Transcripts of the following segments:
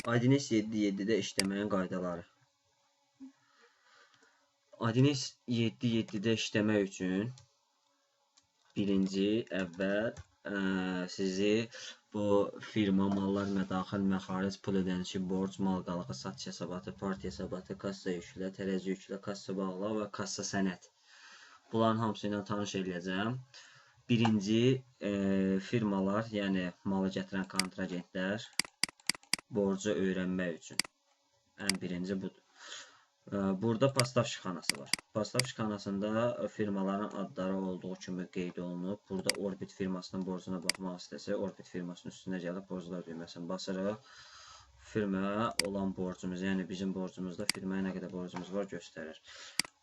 Adines 7.7-də işləməyin qaydaları. Adines 7.7-də işləmək üçün birinci əvvəl sizi bu firma, mallar, mədaxil, məxaric, pul ödənişi, borc, mal qalığı, satış hesabatı, partiya hesabatı, kassa yüklə, tərəzi yüklə, kassa bağla və kassa sənəd. Bunların hamısı ilə tanış edəcəm. Birinci firmalar, yəni malı gətirən kontragentlər borcu öyrənmək üçün. Ən birinci budur. Burada pastavşixanası var. Pastavşixanasında firmaların adları olduğu kimi qeyd olunub. Burada Orbit firmasının borcuna baxmaq istəsə, Orbit firmasının üstünə gəlib borclar düyməsini basırıq. Firmaya olan borcumuz, yəni bizim borcumuzda firmaya nə qədər borcumuz var göstərir.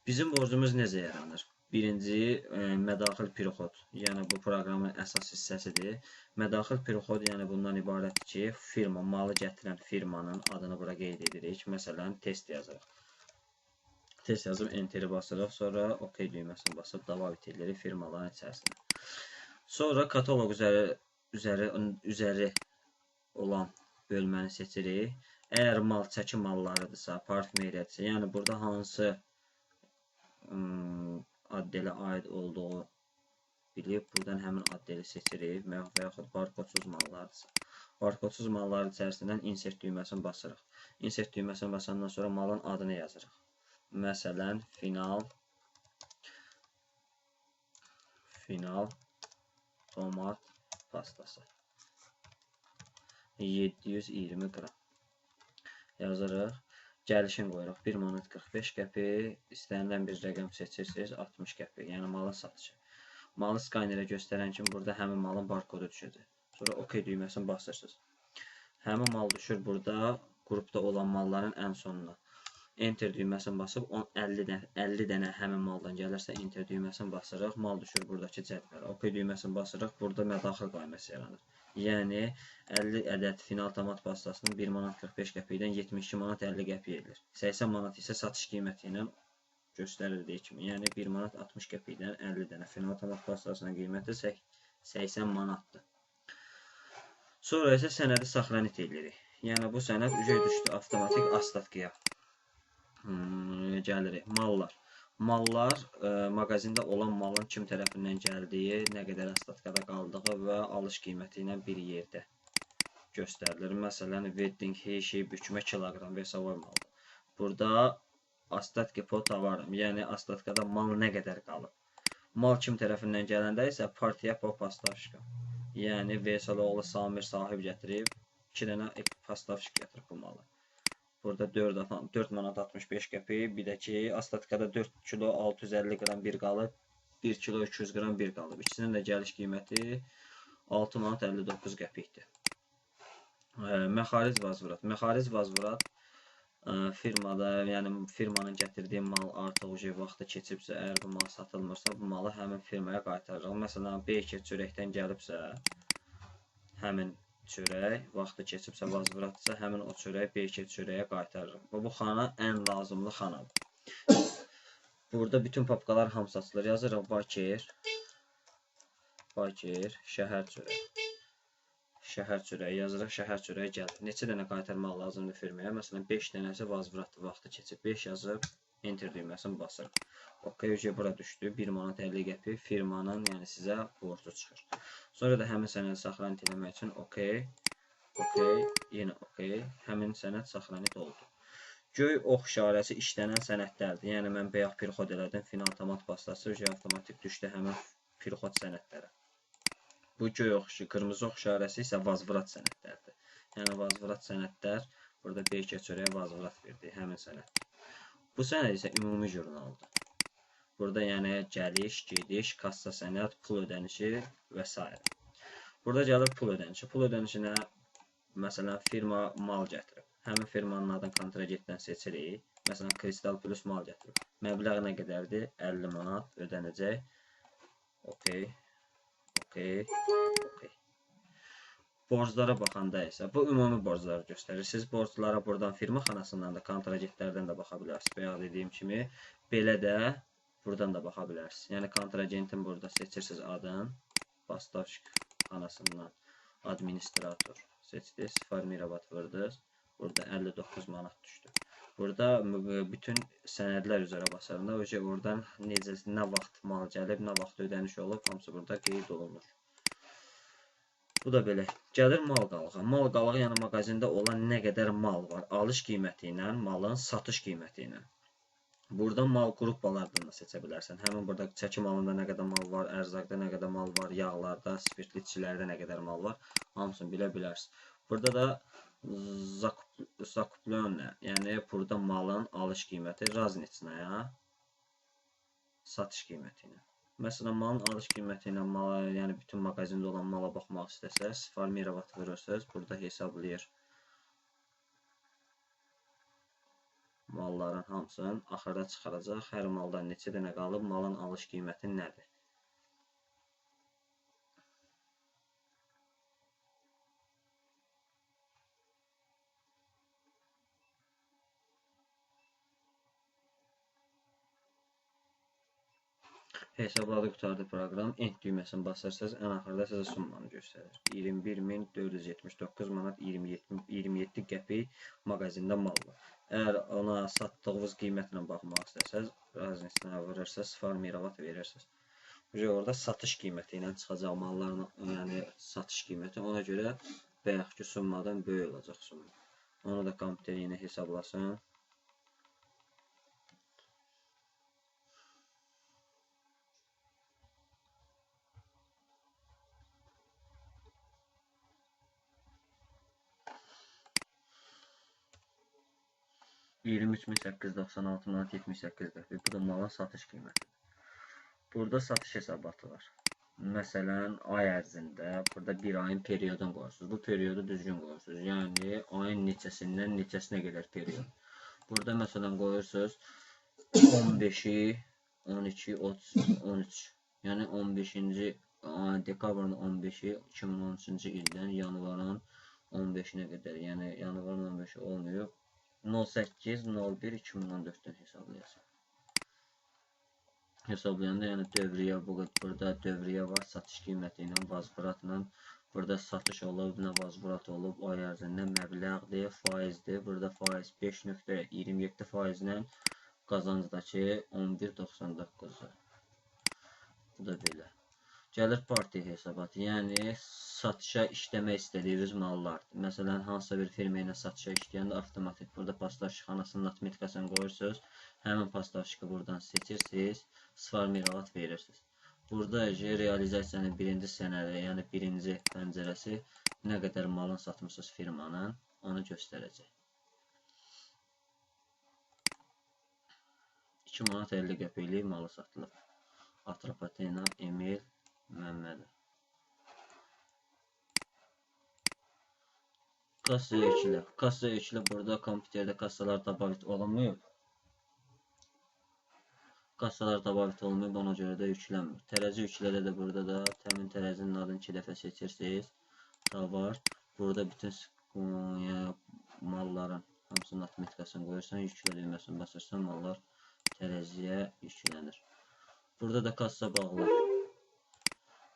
Bizim borcumuz necə yaranır? Birinci, mədaxil pirixod, yəni bu proqramın əsas hissəsidir. Mədaxil pirixod, yəni bundan ibarətdir ki, firma, malı gətirən firmanın adını bura qeyd edirik. Məsələn, test yazırıq. Test yazıb enteri basırıq, sonra OK düyməsini basıb davam edirik firmaların içərisində. Sonra kataloq üzəri olan bölməni seçirik. Əgər mal çəki mallarıdırsa, parfümeriyadirsə, yəni burada hansı addelə aid olduğu bilib, buradan həmin addeli seçirik və yaxud barkodsuz mallardırsa. Barkodsuz mallar içərisindən insert düyməsini basırıq. Insert düyməsini basandan sonra malın adını yazırıq. Məsələn, final tomat pastası 720 qram yazırıq. Gəlişini qoyuruq. 1 manat 45 qəpik. İstənilən bir rəqəm seçirsiniz. 60 qəpik. Yəni malın satışı. Malı skanerə göstərən kimi burada həmin malın barkodu düşəcək. Sonra OK düyməsini basırsınız. Həmin mal düşür burada qrupda olan malların ən sonuna. Enter düyməsini basıb 50 dənə həmin maldan gəlirsə enter düyməsini basırıq. Mal düşür buradakı cədvələ. OK düyməsini basırıq. Burada mədaxil qayməsi yaranır. Yəni 50 ədəd final tomat pastasının 1 manat 45 qəpikdən 72 manat 50 qəpik edilir. 80 manat isə satış qiyməti ilə göstərildiyi kimi. Yəni 1 manat 60 qəpikdən 50 dənə final tomat pastasının qiyməti 80 manatdır. Sonra isə sənədi saxlanit edirik. Yəni bu sənəd düşdü avtomatik ostatkaya. Gəlirik. Mallar. Mallar mağazində olan malın kim tərəfindən gəldiyi, nə qədər ostatkada qaldığı və alış qiyməti ilə bir yerdə göstərilir. Məsələn, wedding, heşi, bükmə kiloqram və s. maldır. Burada ostatki po tovarım, yəni ostatkada mal nə qədər qalıb. Mal kim tərəfindən gələndə isə partiya po pastavşika. Yəni Veysaloğlu Samir sahib gətirib 2 dənə pastavşik gətirib bu malı. Burada 4 manat 65 qəpik, bir də ki, ostatkada 4 kilo 650 qram bir qalıb, 1 kilo 200 qram bir qalıb. İkisinin də gəliş qiyməti 6 manat 59 qəpikdir. Məxaric vazvurat. Məxaric vazvurat firmada, yəni firmanın gətirdiyi mal artıq vaxtı keçibsə, əgər bu mal satılmırsa, bu malı həmin firmaya qaytarırıq. Məsələn, Beyker çörəkdən gəlibsə, həmin çörək, vaxtı keçibsə, vazvuratsa, həmin o çörək Beyker çörəyə qaytarırıq. Bu xana ən lazımlı xanadır. Burada bütün papkalar hamısı açılır. Yazırıq Bakir, şəhər çörəyi. Şəhər çörəyi yazırıq, şəhər çörəyi gəlir. Neçə dənə qaytarmaq lazımdır firmaya? Məsələn, 5 dənəsi vazvuratlı vaxtı keçib. 5 yazıb, enter düyməsini basırıq. OK, bura düşdü. 1 manat 50 qəpik firmanın, yəni sizə borcu çıxır. Sonra da həmin sənədi saxlanit eləmək üçün OK, yenə OK, həmin sənəd saxlanit oldu. Göy ox işarəsi işlənən sənədlərdir. Yəni, mən bəyək pirixod elədim, final tomat pastası avtomatik düşdü həmin pirixod sənədlərə. Bu göy ox, qırmızı ox işarəsi isə vazvurat sənədlərdir. Yəni, vazvurat sənədlər, burada Beyker çörəyə vazvurat verdi, həmin sənəddir. Bu sənəd isə ümumi jurnaldır. Burada yəni gəliş, gediş, kassa sənəd, pul ödənişi və s. Burada gəlir pul ödənişi. Pul ödənişinə, məsələn, firma mal gətirib. Həmin firmanın adını kontragentdən seçirik. Məsələn, Kristal Plus mal gətirib. Məbləğ nə qədərdir? 50 manat ödənəcək. OK. Borclara baxanda isə bu ümumi borcları göstərir. Siz borclara buradan firma xanasından da, kontragentlərdən də baxa bilərsiniz. Bayaq dediyim kimi, belə də buradan da baxa bilərsiniz. Yəni, kontragentin burada seçirsiniz adını, pastavşik xanasından administrator seçdiniz, formirovat vırdınız. Burada 9 manat düşdü. Burada bütün sənədlər üzrə basarında oradan necə nə vaxt mal gəlib, nə vaxt ödəniş olub, hamısı burada qeyd olunur. Bu da belə. Gəlir mal qalığı. Mal qalığı yəni mağazində olan nə qədər mal var, alış qiyməti ilə, malın satış qiyməti ilə. Burada mal qrupalardan da seçə bilərsən. Həmin burada çəki malında nə qədər mal var, ərzaqda nə qədər mal var, yağlarda, spirtli içkilərdə nə qədər mal var, hamısını bilə bilərsən. Burada da zakuplenə, yəni burada malın alış qiyməti razniçnaya, satış qiyməti ilə. Məsələn, malın alış qiyməti ilə mala, yəni bütün mağazində olan mala baxmaq istəsəz, sformirovat vurursunuz, burada hesablayır. Malların hamısını axırda çıxaracaq. Hər maldan neçə dənə qalıb, malın alış qiyməti nədir? Hesabladı qutardı proqram. End düyməsini basarsanız ən axırda sizə summanı göstərir. 21.479 manat 27 qəpik mağazində mal var. Əgər ona satdığınız qiymətlə baxmaq istəsəz, razniçnaya vurursanız, sformirovat verirsiniz. Orada satış qiyməti ilə çıxacaq malların, yəni satış qiyməti. Ona görə bayaqki summadan böyük olacaq summa. Onu da kompüter yenə hesablasın. $23.896 manat 78 qəpik. Bu da malın satış qiymətidir. Burada satış hesabatı var. Məsələn, ay ərzində burada bir ayın periodunu qoyursunuz. Bu periodu düzgün qoyursunuz. Yəni, ayın neçəsindən neçəsinə qədər period. Burada məsələn qoyursunuz 15-i, 12, 30, 13. Yəni, 15-ci dekabrın 15-i 2013-cü ildən yanvarın 15-nə qədər. Yəni, yanvarın 15-i olmuyor. 08.01.2014-dən hesablayasın. Hesablayanda yəni dövriyə, burada dövriyə var, satış qiyməti ilə, vazburatla. Burada satış olub, nə vazburat olub, ay ərzində məbləğdir, faizdir. Burada faiz 5.27% ilə qazancdakı 11.99-dur. Bu da belə. Gəlir partiya hesabatı, yəni satışa işləmək istədiyiniz mallardır. Məsələn, hansısa bir firma ilə satışa işləyəndə avtomatik burada pastavşixanasının atmetikasını qoyursunuz. Həmin pastavşikı buradan seçirsiniz, sformirovat verirsiniz. Burada realizasiyanın birinci sənədi, yəni birinci pəncərəsi nə qədər malın satmışsınız firmanın, onu göstərəcək. 2 manat 50 qəpiklik malı satılıb. Atropatena, Emil, Məmmədov. Kassa yüklə. Kassa yüklə burada kompüterdə kassalar dabavit olunmuyor. Kassalar dabavit olunmuyor, ona görə də yüklənmir. Tərəzi yüklədə də burada da təmin tərəzinin adını 2 dəfə seçirsiniz. Da var. Burada bütün malların hamısının atmetikasını qoyursan, yüklə düyməsini basırsan, mallar tərəziyə yüklənir. Burada da kassa bağlı.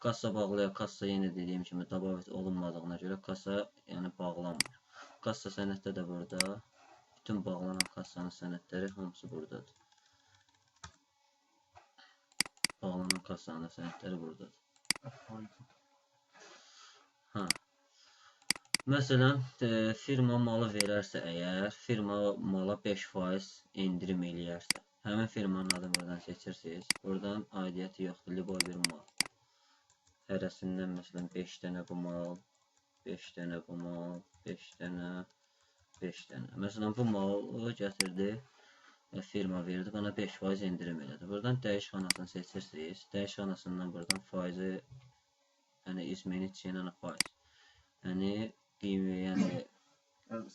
Kassa bağlıya, kassa yenə dediyim kimi dabavit olunmadığına görə kassa yəni bağlanmır. Kassa sənəddə də burada. Bütün bağlanan kassanın sənədləri hamısı buradadır. Bağlanan kassanın sənədləri buradadır. Məsələn, firma malı verərsə əgər, firma mala 5% endirim eləyərsə, həmin firmanın adını buradan seçirsiniz. Buradan aidiyyəti yoxdur, liboy bir mal. Hərəsindən məsələn 5 dənə bu mal, 5 dənə bu mal, 5 dənə, 5 dənə. Məsələn, bu malı gətirdi, firma verdi, bana 5% endirim elədi. Buradan dəyiş xanasını seçirsiniz. Dəyiş xanasından buradan faizi, yəni izmenit yenə faiz. Yəni,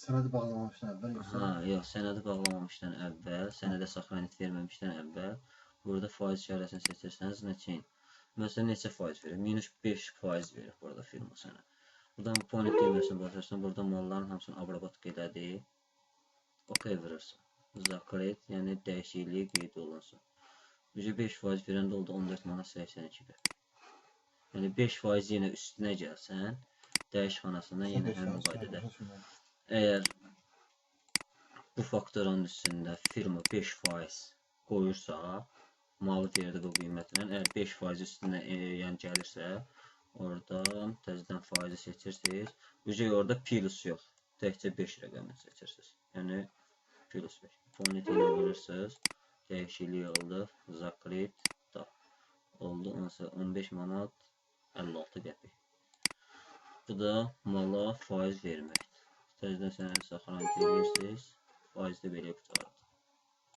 sənədi bağlamamışdan əvvəl yoxsa? Yox, sənədi bağlamamışdan əvvəl, sənədə saxlanit verməmişdən əvvəl, burada faiz işarəsini seçirsəniz neçəyin? Məsələn, neçə faiz verir? -5% verir burada firma sənə. Buradan point düyməsini basırsan, burada malların hamısını abrabat elədi. OK verirsən. Zakret, yəni dəyişikliyi qeyd olunsun. 5% verəndə oldu 14 manat 82 qəpik. Yəni 5% yenə üstünə gəlsən, dəyiş xanasından yenə həmin qaydada. Əgər bu faktoranın üstündə firma 5% qoyursa, malı deyirdi bu qiymətlə, əgər 5% üstünə yəni gəlirsə, oradan təzədən faizi seçirsiniz. Orada plus yox, təkcə 5 rəqəmini seçirsiniz. Yəni plus 5. Doполнительно vurursunuz, dəyişiklik oldu, zakrit da oldu 15 manat 56 qəpik. Bu da mala faiz verməkdir. Təzədən sənəd saxlanı edirsiniz, faiz də belə qurtardı.